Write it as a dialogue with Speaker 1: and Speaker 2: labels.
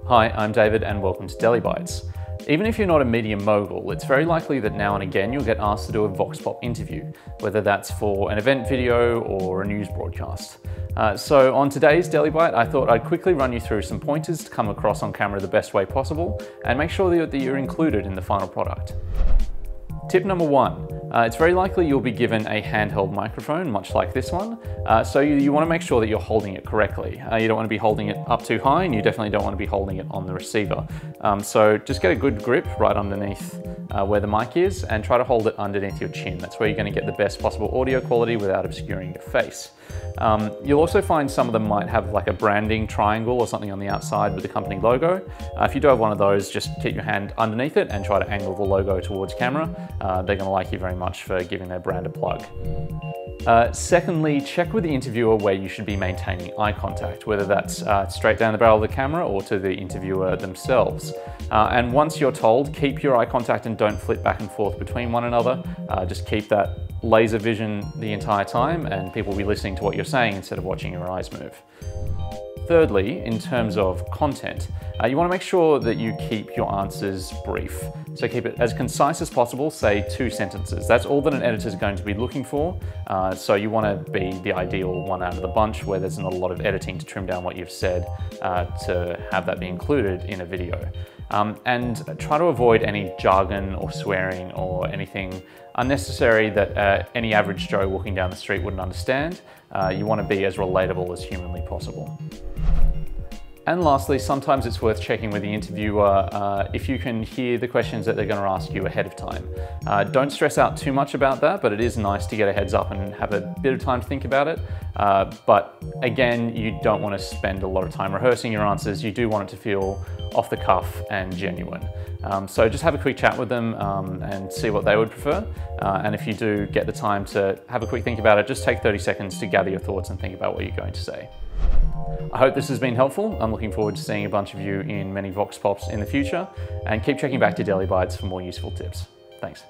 Speaker 1: Hi, I'm David and welcome to DeliBytes. Even if you're not a media mogul, it's very likely that now and again you'll get asked to do a Vox Pop interview, whether that's for an event video or a news broadcast. So on today's DeliByte, I thought I'd quickly run you through some pointers to come across on camera the best way possible and make sure that you're included in the final product. Tip number one, it's very likely you'll be given a handheld microphone, much like this one. So you want to make sure that you're holding it correctly. You don't want to be holding it up too high, and you definitely don't want to be holding it on the receiver. So just get a good grip right underneath where the mic is and try to hold it underneath your chin. That's where you're going to get the best possible audio quality without obscuring your face. You'll also find some of them might have like a branding triangle or something on the outside with the company logo. If you do have one of those, just keep your hand underneath it and try to angle the logo towards camera. They're going to like you very much for giving their brand a plug. Secondly, check with the interviewer where you should be maintaining eye contact, whether that's straight down the barrel of the camera or to the interviewer themselves. And once you're told, keep your eye contact and don't flip back and forth between one another. Just keep that laser vision the entire time and people will be listening to what you're saying instead of watching your eyes move. Thirdly, in terms of content, you want to make sure that you keep your answers brief. So keep it as concise as possible, say 2 sentences. That's all that an editor is going to be looking for. So you want to be the ideal one out of the bunch where there's not a lot of editing to trim down what you've said to have that be included in a video. And try to avoid any jargon or swearing or anything unnecessary that any average Joe walking down the street wouldn't understand. You want to be as relatable as humanly possible. And lastly, sometimes it's worth checking with the interviewer if you can hear the questions that they're going to ask you ahead of time. Don't stress out too much about that, but it is nice to get a heads up and have a bit of time to think about it. But again, you don't want to spend a lot of time rehearsing your answers. You do want it to feel off the cuff and genuine. So just have a quick chat with them and see what they would prefer. And if you do get the time to have a quick think about it, just take 30 seconds to gather your thoughts and think about what you're going to say. I hope this has been helpful. I'm looking forward to seeing a bunch of you in many Vox Pops in the future, and keep checking back to DeliBytes for more useful tips. Thanks.